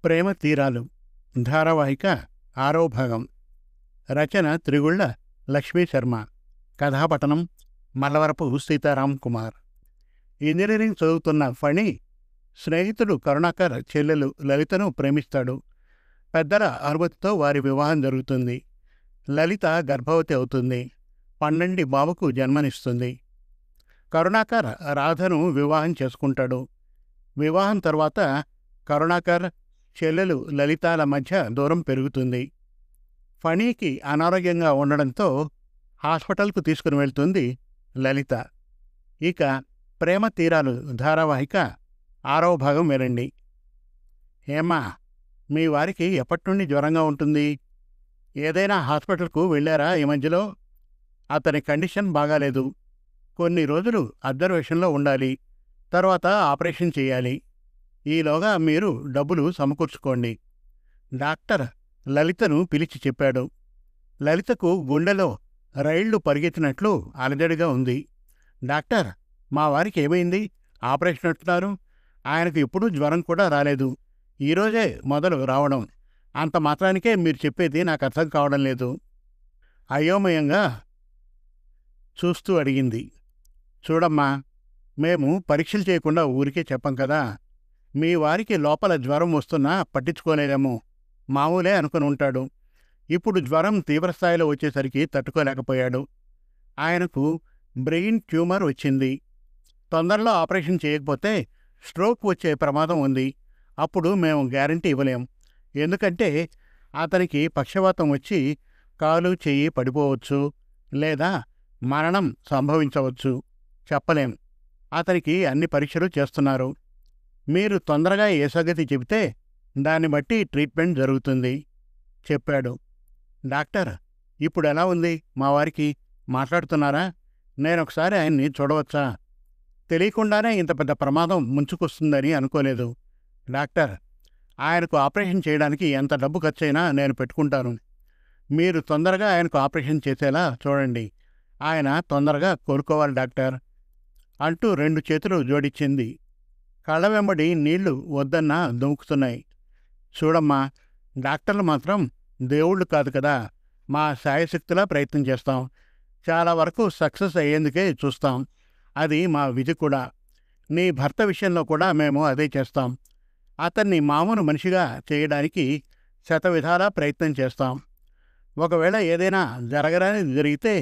ప్రేమ తీరాలు ధారావాహిక 6వ భాగం. రచన త్రిగుళ్ల లక్ష్మీ శర్మ. కథాపఠనం మల్లవరపు సీతారాం కుమార్. ఇంజనీరింగ్ చదువుతున్న ఫణి స్నేహితుడు కరుణాకర్ చెల్లెలు లలితను ప్రేమిస్తాడు. పెద్దల అనుమతితో వారి వివాహం జరుగుతుంది. లలిత గర్భవతి అవుతుంది. పండంటి బాబుకు జన్మనిస్తుంది. కరుణాకర్ రాధను వివాహం చేసుకుంటాడు. వివాహం తర్వాత కరుణాకర్ చెల్లెలు లలితాల మధ్య దూరం పెరుగుతుంది. ఫణికి అనారోగ్యంగా ఉండడంతో హాస్పిటల్కు తీసుకుని వెళ్తుంది లలిత. ఇక ప్రేమ తీరాలు ధారావాహిక 6వ భాగం వినండి. ఏమ్మా, మీ వారికి ఎప్పటినుండి జ్వరంగా ఉంటుంది? ఏదైనా హాస్పిటల్కు వెళ్ళారా ఈ మధ్యలో? అతని కండిషన్ బాగాలేదు. కొన్ని రోజులు అబ్జర్వేషన్లో ఉండాలి. తర్వాత ఆపరేషన్ చేయాలి. ఈలోగా మీరు డబ్బులు సమకూర్చుకోండి. డాక్టర్ లలితను పిలిచి చెప్పాడు. లలితకు గుండెలో రైళ్లు పరిగెత్తినట్లు అలజడిగా ఉంది. డాక్టర్, మా వారికి ఏమైంది? ఆపరేషన్ అంటున్నారు. ఆయనకు ఎప్పుడూ జ్వరం కూడా రాలేదు. ఈరోజే మొదలు రావడం. అంత మాత్రానికే మీరు చెప్పేది నాకు అర్థం కావడం లేదు. అయోమయంగా చూస్తూ అడిగింది. చూడమ్మా, మేము పరీక్షలు చేయకుండా ఊరికే చెప్పం కదా. మీ వారికి లోపల జ్వరం వస్తున్నా పట్టించుకోలేదేమో, మామూలే అనుకుని ఉంటాడు. ఇప్పుడు జ్వరం తీవ్రస్థాయిలో వచ్చేసరికి తట్టుకోలేకపోయాడు. ఆయనకు బ్రెయిన్ ట్యూమర్ వచ్చింది. తొందరలో ఆపరేషన్ చేయకపోతే స్ట్రోక్ వచ్చే ప్రమాదం ఉంది. అప్పుడు మేము గ్యారంటీ ఇవ్వలేం. ఎందుకంటే అతనికి పక్షవాతం వచ్చి కాలు చెయ్యి పడిపోవచ్చు, లేదా మరణం సంభవించవచ్చు. చెప్పలేం. అతనికి అన్ని పరీక్షలు చేస్తున్నారు. మీరు తొందరగా ఏ సంగతి చెబితే దాన్ని బట్టి ట్రీట్మెంట్ జరుగుతుంది చెప్పాడు. డాక్టర్, ఇప్పుడు ఎలా ఉంది మా వారికి? మాట్లాడుతున్నారా? నేనొకసారి ఆయన్ని చూడవచ్చా? తెలియకుండానే ఇంత పెద్ద ప్రమాదం ముంచుకొస్తుందని అనుకోలేదు. డాక్టర్, ఆయనకు ఆపరేషన్ చేయడానికి ఎంత డబ్బు ఖర్చయినా నేను పెట్టుకుంటాను. మీరు తొందరగా ఆయనకు ఆపరేషన్ చేసేలా చూడండి. ఆయన తొందరగా కోలుకోవాలి డాక్టర్ అంటూ 2 చేతులు జోడించింది. కళ్ళ వెంబడి నీళ్లు వద్దన్నా దుముకుతున్నాయి. చూడమ్మా, డాక్టర్లు మాత్రం దేవుళ్ళు కాదు కదా. మా శాయశక్తులా ప్రయత్నం చేస్తాం. చాలా వరకు సక్సెస్ అయ్యేందుకే చూస్తాం. అది మా విధి కూడా. నీ భర్త విషయంలో కూడా మేము అదే చేస్తాం. అతన్ని మామూలు మనిషిగా చేయడానికి శతవిధాలా ప్రయత్నం చేస్తాం. ఒకవేళ ఏదైనా జరగరానిది జరిగితే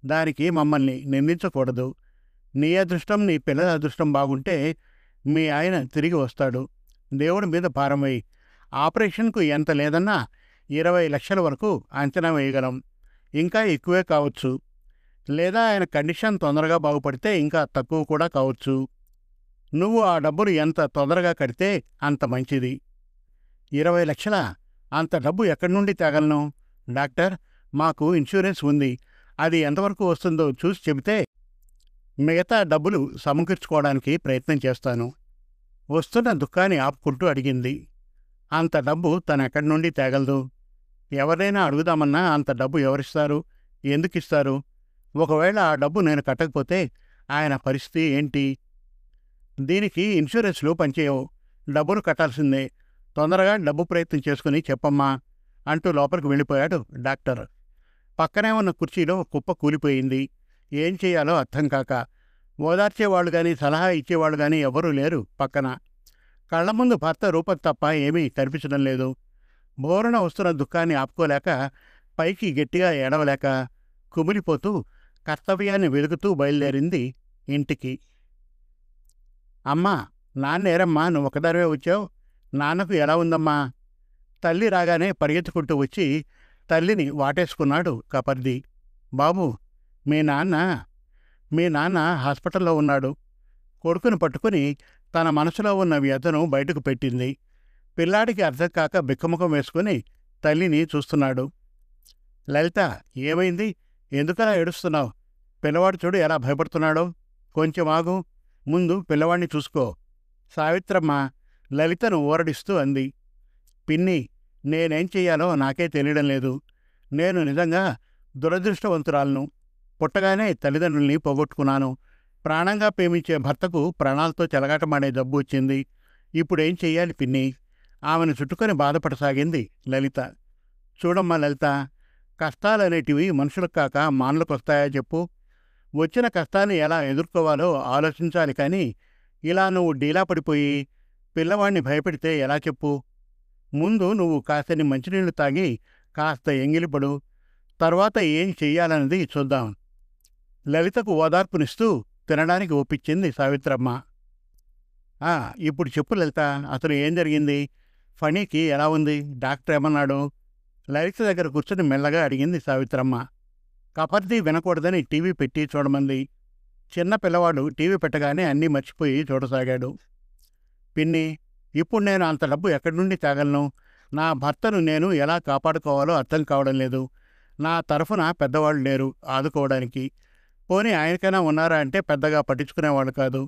దానికి మమ్మల్ని నిందించకూడదు. నీ అదృష్టం, నీ పిల్లల అదృష్టం బాగుంటే మీ ఆయన తిరిగి వస్తాడు. దేవుడి మీద భారం వేయి. ఆపరేషన్కు ఎంత లేదన్నా 20 లక్షల వరకు అంచనా వేయగలం. ఇంకా ఎక్కువే కావచ్చు. లేదా ఆయన కండిషన్ తొందరగా బాగుపడితే ఇంకా తక్కువ కూడా కావచ్చు. నువ్వు ఆ డబ్బులు ఎంత తొందరగా కడితే అంత మంచిది. 20 లక్షలా? అంత డబ్బు ఎక్కడి నుండి తేగలను? డాక్టర్, మాకు ఇన్సూరెన్స్ ఉంది. అది ఎంతవరకు వస్తుందో చూసి చెబితే మిగతా డబ్బులు సమకూర్చుకోవడానికి ప్రయత్నం చేస్తాను. వస్తున్న దుఃఖాన్ని ఆపుకుంటూ అడిగింది. అంత డబ్బు తనెక్కడి నుండి తేగలదు? ఎవరైనా అడుగుదామన్నా అంత డబ్బు ఎవరిస్తారు? ఎందుకిస్తారు? ఒకవేళ ఆ డబ్బు నేను కట్టకపోతే ఆయన పరిస్థితి ఏంటి? దీనికి ఇన్సూరెన్స్లు పనిచేయవు. డబ్బులు కట్టాల్సిందే. తొందరగా డబ్బు ప్రయత్నం చేసుకుని చెప్పమ్మా అంటూ లోపలికి వెళ్ళిపోయాడు డాక్టర్. పక్కనే ఉన్న కుర్చీలో కుప్ప కూలిపోయింది. ఏం చేయాలో అర్థం కాక. ఓదార్చేవాళ్ళు కానీ సలహా ఇచ్చేవాళ్ళు కానీ ఎవరూ లేరు పక్కన. కళ్ల ముందు భర్త రూపం తప్ప ఏమీ కనిపించడం లేదు. బోరున వస్తున్న దుఃఖాన్ని ఆపుకోలేక, పైకి గట్టిగా ఏడవలేక, కుమిలిపోతూ కర్తవ్యాన్ని వెలుగుతూ బయలుదేరింది ఇంటికి. అమ్మా, నాన్నేరమ్మా, నువ్వు ఒకదానివే వచ్చావు? నాన్నకు ఎలా ఉందమ్మా? తల్లి రాగానే పరిగెత్తుకుంటూ వచ్చి తల్లిని వాటేసుకున్నాడు కపర్ది. బాబు, మీ నాన్న హాస్పిటల్లో ఉన్నాడు. కొడుకును పట్టుకుని తన మనసులో ఉన్న వ్యధను బయటకు పెట్టింది. పిల్లాడికి అర్థం కాక బిక్కముఖం వేసుకుని తల్లిని చూస్తున్నాడు. లలిత, ఏమైంది? ఎందుకలా ఏడుస్తున్నావు? పిల్లవాడు చూడు ఎలా భయపడుతున్నాడో. కొంచెం ఆగు, ముందు పిల్లవాడిని చూసుకో. సావిత్రమ్మ లలితను ఊరడిస్తూ అంది. పిన్ని, నేనేం చెయ్యాలో నాకే తెలియడం లేదు. నేను నిజంగా దురదృష్టవంతురాలను. పుట్టగానే తల్లిదండ్రుల్ని పోగొట్టుకున్నాను. ప్రాణంగా ప్రేమించే భర్తకు ప్రాణాలతో చెలగాటమాడే జబ్బు వచ్చింది. ఇప్పుడేం చెయ్యాలి పిన్ని? ఆమెను చుట్టుకొని బాధపడసాగింది లలిత. చూడమ్మా లలిత, కష్టాలనేటివి మనుషులకు కాక మానులకొస్తాయా చెప్పు? వచ్చిన కష్టాన్ని ఎలా ఎదుర్కోవాలో ఆలోచించాలి కానీ ఇలా నువ్వు డీలా పడిపోయి పిల్లవాడిని భయపెడితే ఎలా చెప్పు? ముందు నువ్వు కాస్తని మంచినీళ్లు తాగి కాస్త ఎంగిలిపడు. తర్వాత ఏం చెయ్యాలన్నది చూద్దాం. లలితకు ఓదార్పునిస్తూ తినడానికి ఒప్పించింది సావిత్రమ్మ. ఇప్పుడు చెప్పు లలిత, అసలు ఏం జరిగింది? ఫణీకి ఎలా ఉంది? డాక్టర్ ఏమన్నాడు? లలిత దగ్గర కూర్చొని మెల్లగా అడిగింది సావిత్రమ్మ. కపర్ది వినకూడదని టీవీ పెట్టి చూడమంది. చిన్న పిల్లవాడు టీవీ పెట్టగానే అన్నీ మర్చిపోయి చూడసాగాడు. పిన్ని, ఇప్పుడు నేను అంత డబ్బు ఎక్కడి నుండి తేగలను? నా భర్తను నేను ఎలా కాపాడుకోవాలో అర్థం కావడం లేదు. నా తరఫున పెద్దవాళ్ళు లేరు ఆదుకోవడానికి. పోనీ ఆయనకైనా ఉన్నారా అంటే పెద్దగా పట్టించుకునేవాళ్ళు కాదు.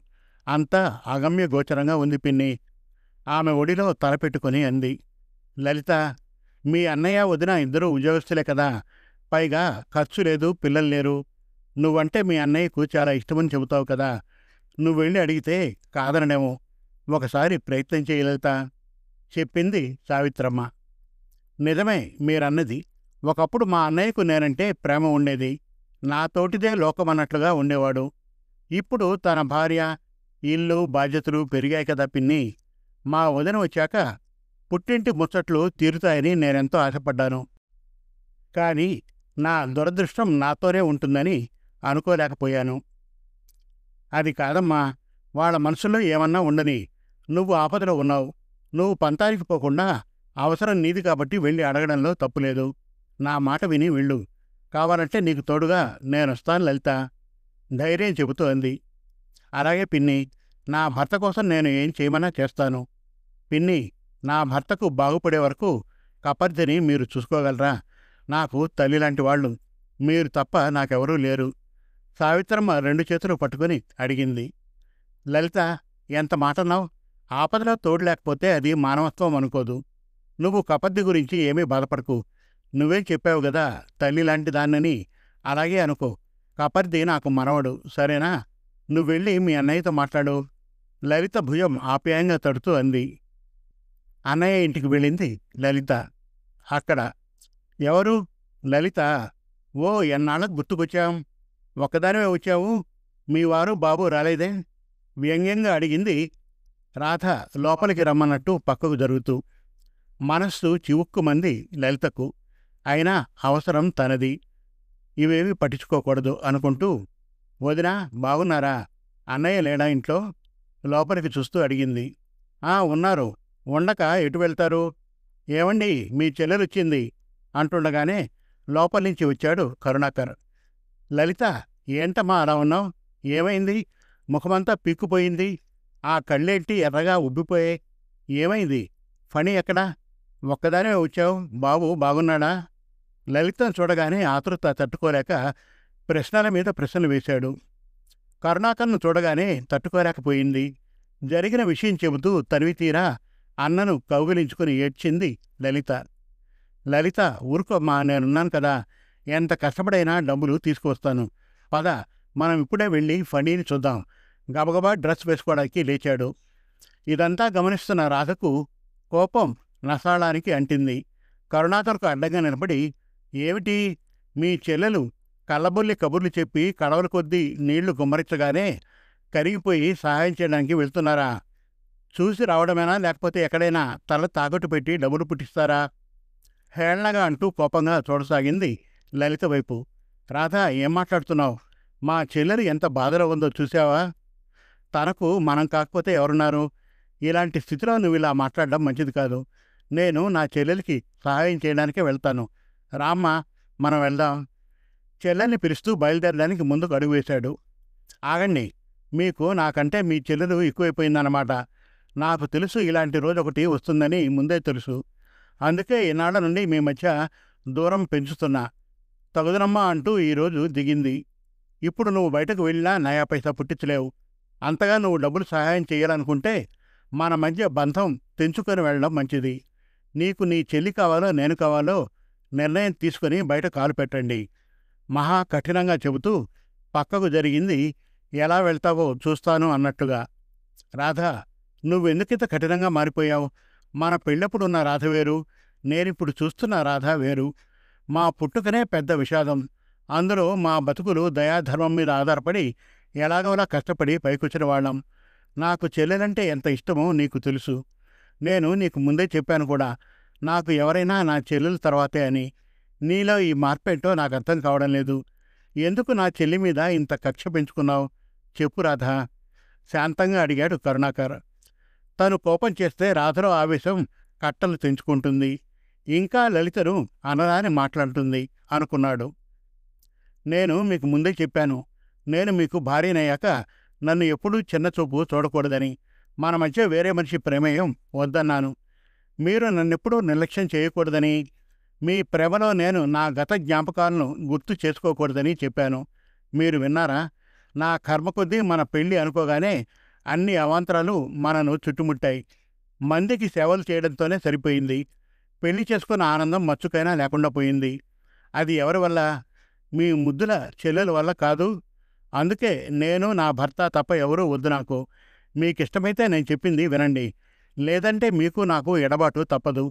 అంతా అగమ్య గోచరంగా ఉంది పిన్ని. ఆమె ఒడిలో తలపెట్టుకుని అంది. లలిత, మీ అన్నయ్య వదిన ఇద్దరూ ఉద్యోగస్తులే కదా. పైగా ఖర్చు లేదు, పిల్లలు లేరు. నువ్వంటే మీ అన్నయ్యకు చాలా ఇష్టమని చెబుతావు కదా. నువ్వు వెళ్ళి అడిగితే కాదననేమో. ఒకసారి ప్రయత్నం చేయి లలిత, చెప్పింది సావిత్రమ్మ. నిజమే మీరన్నది. ఒకప్పుడు మా అన్నయ్యకు నేనంటే ప్రేమ ఉండేది. నాతోటిదే లోకమన్నట్లుగా ఉండేవాడు. ఇప్పుడు తన భార్య, ఇల్లు, బాధ్యతలు పెరిగాయి కదా పిన్ని. మా వదిన వచ్చాక పుట్టింటి ముచ్చట్లు తీరుతాయని నేనెంతో ఆశపడ్డాను. కానీ నా దురదృష్టం నాతోనే ఉంటుందని అనుకోలేకపోయాను. అది కాదమ్మా, వాళ్ళ మనసులో ఏమన్నా ఉండని. నువ్వు ఆపదలో ఉన్నావు. నువ్వు పంతానికి పోకుండా అవసరం నీది కాబట్టి వెళ్ళి అడగడంలో తప్పులేదు. నా మాట విని వెళ్ళు. కావాలంటే నీకు తోడుగా నేనొస్తాను లలిత, ధైర్యం చెబుతూ అంది. అలాగే పిన్ని, నా భర్త కోసం నేను ఏం చేయమన్నా చేస్తాను. పిన్ని, నా భర్తకు బాగుపడే వరకు కపర్దిని మీరు చూసుకోగలరా? నాకు తల్లిలాంటి వాళ్ళు. మీరు తప్ప నాకెవరూ లేరు. సావిత్రమ్మ 2 చేతులు పట్టుకుని అడిగింది. లలిత, ఎంత మాటన్నావు? ఆపదలో తోడు లేకపోతే అది మానవత్వం అనుకోదు. నువ్వు కపర్ది గురించి ఏమీ బాధపడకు. నువ్వేం చెప్పావు గదా, తల్లిలాంటి దాన్నని. అలాగే అనుకో. కపర్ది నాకు మనవడు, సరేనా? నువ్వెళ్ళి మీ అన్నయ్యతో మాట్లాడు. లలిత భుజం ఆప్యాయంగా తడుతూ అంది. అన్నయ్య ఇంటికి వెళ్ళింది లలిత. అక్కడ ఎవరు? లలిత. ఓ, ఎన్నాళ్ళకు గుర్తుకొచ్చాం. ఒక్కదానివే వచ్చావు? మీ వారు బాబు రాలేదే? వ్యంగ్యంగా అడిగింది రాధ లోపలికి రమ్మన్నట్టు పక్కకు జరుగుతూ. మనస్సు చివుక్కుమంది లలితకు. అయినా అవసరం తనది. ఇవేవి పట్టించుకోకూడదు అనుకుంటూ, వదినా బాగున్నారా? అన్నయ్య లేడా ఇంట్లో? లోపలికి చూస్తూ అడిగింది. ఉన్నారు. ఉండక ఎటు వెళ్తారు? ఏమండి, మీ చెల్లెలొచ్చింది అంటుండగానే లోపలించి వచ్చాడు కరుణాకర్. లలిత, ఏంటమ్మా అలా ఉన్నావు? ఏమైంది? ముఖమంతా పీక్కుపోయింది. ఆ కళ్ళేంటి ఎర్రగా ఉబ్బిపోయే? ఏమైంది? ఫణి ఎక్కడా? ఒక్కదానే వచ్చావు. బాబు బాగున్నాడా? లలితను చూడగానే ఆతృత తట్టుకోలేక ప్రశ్నల మీద ప్రశ్నలు వేశాడు. కరుణాకర్ను చూడగానే తట్టుకోలేకపోయింది. జరిగిన విషయం చెబుతూ తనివితీరా అన్నను కౌగిలించుకుని ఏడ్చింది లలిత. లలిత, ఊరుకోమ్మా, నేనున్నాను కదా. ఎంత కష్టపడైనా డబ్బులు తీసుకువస్తాను. పద, మనం ఇప్పుడే వెళ్ళి ఫణీని చూద్దాం. గబగబా డ్రెస్ వేసుకోవడానికి లేచాడు. ఇదంతా గమనిస్తున్న రాధకు కోపం నసాళానికి అంటింది. కరుణాకర్కు అడ్డంగా నిలబడి, ఏమిటి, మీ చెల్లెలు కళ్ళబొల్లి కబుర్లు చెప్పి కడవల కొద్దీ నీళ్లు గుమ్మరించగానే కరిగిపోయి సహాయం చేయడానికి వెళ్తున్నారా? చూసి రావడమేనా, లేకపోతే ఎక్కడైనా తల తాకట్టు పెట్టి డబ్బులు పుట్టిస్తారా? హేళనగా అంటూ కోపంగా చూడసాగింది లలిత వైపు. రాధ, ఏం మాట్లాడుతున్నావు? మా చెల్లెలు ఎంత బాధలో ఉందో చూసావా? తనకు మనం కాకపోతే ఎవరున్నారు? ఇలాంటి స్థితిలో నువ్వు ఇలా మాట్లాడడం మంచిది కాదు. నేను నా చెల్లెలికి సహాయం చేయడానికే వెళ్తాను. రామ్మా, మనం వెళ్దాం. చెల్లెల్ని పిలుస్తూ బయలుదేరడానికి ముందుకు అడుగు వేశాడు. ఆగండి, మీకు నాకంటే మీ చెల్లెలు ఎక్కువైపోయిందన్నమాట. నాకు తెలుసు ఇలాంటి రోజు ఒకటి వస్తుందని ముందే తెలుసు. అందుకే ఈనాళ్ళ నుండి మీ మధ్య దూరం పెంచుతున్నా. తగుదనమ్మా అంటూ ఈరోజు దిగింది. ఇప్పుడు నువ్వు బయటకు వెళ్ళినా నయా పైసా పుట్టించలేవు. అంతగా నువ్వు డబ్బులు సహాయం చేయాలనుకుంటే మన మధ్య బంధం తెంచుకొని వెళ్ళడం మంచిది. నీకు నీ చెల్లి కావాలో నేను కావాలో నిర్ణయం తీసుకుని బయట కాలు పెట్టండి. మహా కఠినంగా చెబుతూ పక్కకు జరిగింది. ఎలా వెళ్తావో చూస్తాను అన్నట్టుగా. రాధా, నువ్వెందుకింత కఠినంగా మారిపోయావు? మన పెళ్ళప్పుడున్న రాధ వేరు, నేనిప్పుడు చూస్తున్న రాధ వేరు. మా పుట్టుకనే పెద్ద విషాదం. అందులో మా బతుకులు దయాధర్మం మీద ఆధారపడి ఎలాగోలా కష్టపడి పైకొచ్చిన వాళ్ళం. నాకు చెల్లెలంటే ఎంత ఇష్టమో నీకు తెలుసు. నేను నీకు ముందే చెప్పాను కూడా, నాకు ఎవరైనా నా చెల్లెల తర్వాతే అని. నీలో ఈ మార్పేంటో నాకు అర్థం కావడం లేదు. ఎందుకు నా చెల్లి మీద ఇంత కక్ష పెంచుకున్నావు? చెప్పు రాధా, శాంతంగా అడిగాడు కరుణాకర్. తను కోపం చేస్తే రాధలో ఆవేశం కట్టలు తెంచుకుంటుంది. ఇంకా లలితను అనరాని మాట్లాడుతుంది అనుకున్నాడు. నేను మీకు ముందే చెప్పాను, నేను మీకు భార్యనయ్యాక నన్ను ఎప్పుడూ చిన్నచూపు చూడకూడదని. మన మధ్య వేరే మనిషి ప్రమేయం వద్దన్నాను. మీరు నన్నెప్పుడూ నిర్లక్ష్యం చేయకూడదని, మీ ప్రేమలో నేను నా గత జ్ఞాపకాలను గుర్తు చేసుకోకూడదని చెప్పాను. మీరు విన్నారా? నా కర్మ కొద్దీ మన పెళ్ళి అనుకోగానే అన్ని అవాంతరాలు మనను చుట్టుముట్టాయి. మందికి సేవలు చేయడంతోనే సరిపోయింది. పెళ్లి చేసుకున్న ఆనందం మచ్చుకైనా లేకుండా పోయింది. అది ఎవరి వల్ల? మీ ముద్దుల చెల్లెల వల్ల కాదు. అందుకే నేను, నా భర్త తప్ప ఎవరూ వద్దు నాకు. మీకిష్టమైతే నేను చెప్పింది వినండి, లేదంటే మీకు నాకు ఎడబాటు తప్పదు.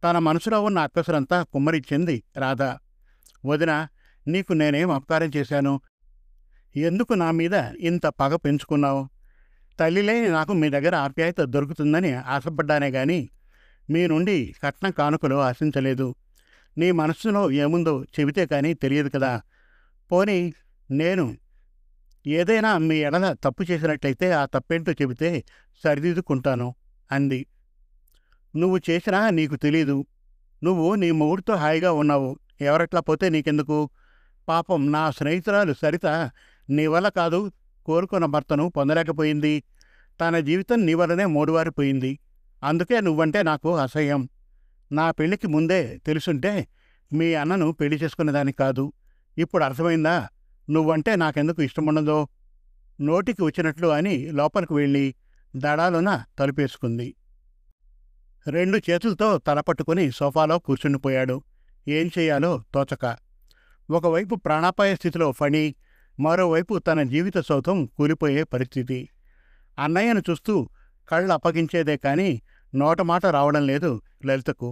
తన మనసులో ఉన్న అక్కసురంతా కుమ్మరిచ్చింది రాధ. వదినా, నీకు నేనేం అపకారం చేశాను? ఎందుకు నా మీద ఇంత పగ పెంచుకున్నావు? తల్లిలేని నాకు మీ దగ్గర ఆప్యాయత దొరుకుతుందని ఆశపడ్డానే గాని మీ నుండి కట్న కానుకలు ఆశించలేదు. నీ మనస్సులో ఏముందో చెబితే కానీ తెలియదు కదా. పోనీ నేను ఏదైనా మీ ఎడల తప్పు చేసినట్లయితే ఆ తప్పేంటో చెబితే సరిదిద్దుకుంటాను అంది. నువ్వు చేసినా నీకు తెలీదు. నువ్వు నీ మొగుడితో హాయిగా ఉన్నావు. ఎవరట్లా పోతే నీకెందుకు? పాపం నా స్నేహితురాలు సరిత నీ వల్ల కాదు కోరుకున్న భర్తను పొందలేకపోయింది. తన జీవితం నీ వల్లనే మోడువారిపోయింది. అందుకే నువ్వంటే నాకు అసహ్యం. నా పెళ్లికి ముందే తెలుసుంటే మీ అన్నను పెళ్లి చేసుకునేదానికి కాదు. ఇప్పుడు అర్థమైందా నువ్వంటే నాకెందుకు ఇష్టముండదో? నోటికి వచ్చినట్లు అని లోపలికి వెళ్ళి దడాలున తలుపేసుకుంది. 2 చేతులతో తలపట్టుకుని సోఫాలో కూర్చుండిపోయాడు. ఏం చెయ్యాలో తోచక. ఒకవైపు ప్రాణాపాయ స్థితిలో ఫణి, మరోవైపు తన జీవిత సౌధం కూలిపోయే పరిస్థితి. అన్నయ్యను చూస్తూ కళ్ళు అప్పగించేదే కాని నోటమాట రావడం లేదు లలితకు.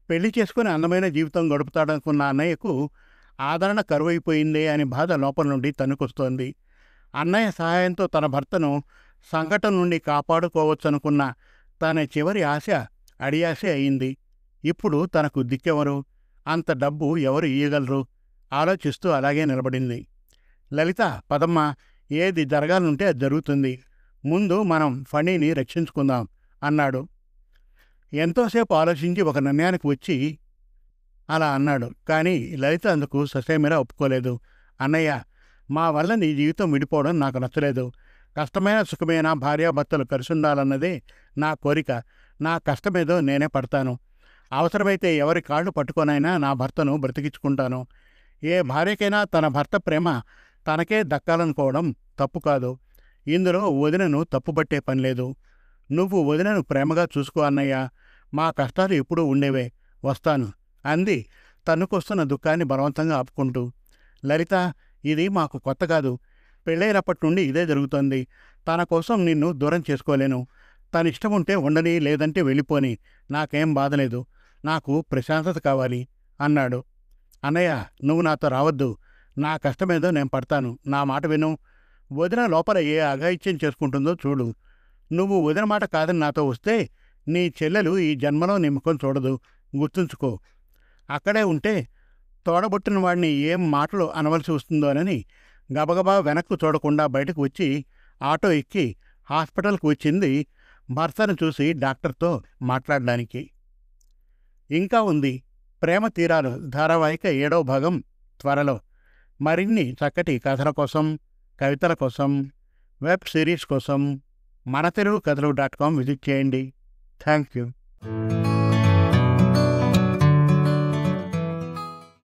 పెళ్లి చేసుకుని అందమైన జీవితం గడుపుతాడనుకున్న అన్నయ్యకు ఆదరణ కరువైపోయిందే అని బాధ లోపల నుండి తన్నుకొస్తోంది. అన్నయ్య సహాయంతో తన భర్తను సంకటం నుండి కాపాడుకోవచ్చనుకున్న తన చివరి ఆశ అడియాసే అయింది. ఇప్పుడు తనకు దిక్కెవరు? అంత డబ్బు ఎవరు ఇయ్యగలరు? ఆలోచిస్తూ అలాగే నిలబడింది. లలిత, పదమ్మ, ఏది జరగాలంటే అది జరుగుతుంది. ముందు మనం ఫణిని రక్షించుకుందాం అన్నాడు. ఎంతోసేపు ఆలోచించి ఒక నిర్ణయానికి వచ్చి అలా అన్నాడు. కానీ లలిత అందుకు ససేమిరా ఒప్పుకోలేదు. అన్నయ్య, మా వల్ల నీ జీవితం విడిపోవడం నాకు నచ్చలేదు. కష్టమైన సుఖమైన భార్యాభర్తలు కలిసుండాలన్నదే నా కోరిక. నా కష్టమేదో నేనే పడతాను. అవసరమైతే ఎవరి కాళ్ళు పట్టుకొనైనా నా భర్తను బ్రతికించుకుంటాను. ఏ భార్యకైనా తన భర్త ప్రేమ తనకే దక్కాలనుకోవడం తప్పు కాదు. ఇందులో వదినను తప్పుపట్టే పనిలేదు. నువ్వు వదినను ప్రేమగా చూసుకో అన్నయ్య. మా కష్టాలు ఎప్పుడూ ఉండేవే. వస్తాను అంది తన్నుకొస్తున్న దుఃఖాన్ని బలవంతంగా ఆపుకుంటూ. లలిత, ఇది మాకు కొత్త కాదు. పెళ్ళైనప్పటి నుండి ఇదే జరుగుతోంది. తన కోసం నిన్ను దూరం చేసుకోలేను. తన ఇష్టముంటే ఉండని, లేదంటే వెళ్ళిపోని. నాకేం బాధలేదు. నాకు ప్రశాంతత కావాలి అన్నాడు. అన్నయ్య, నువ్వు నాతో రావద్దు. నా కష్టమేదో నేను పడతాను. నా మాట విను. వదిన లోపల ఏ అఘాయిత్యం చేసుకుంటుందో చూడు. నువ్వు వదిన మాట కాదని నాతో వస్తే నీ చెల్లెలు ఈ జన్మలో నీ ముఖం చూడదు. గుర్తుంచుకో. అక్కడే ఉంటే తోడబుట్టిన వాడిని ఏం మాటలు అనవలసి వస్తుందోనని గబగబా వెనక్కు చూడకుండా బయటకు వచ్చి ఆటో ఎక్కి హాస్పిటల్కి వచ్చింది భర్తను చూసి డాక్టర్తో మాట్లాడడానికి. ఇంకా ఉంది ప్రేమ తీరాలు ధారావాహిక 7వ భాగం త్వరలో. మరిన్ని చక్కటి కథల కోసం, కవితల కోసం, వెబ్ సిరీస్ కోసం మన తెలుగు కథలు.com విజిట్ చేయండి. Thank you.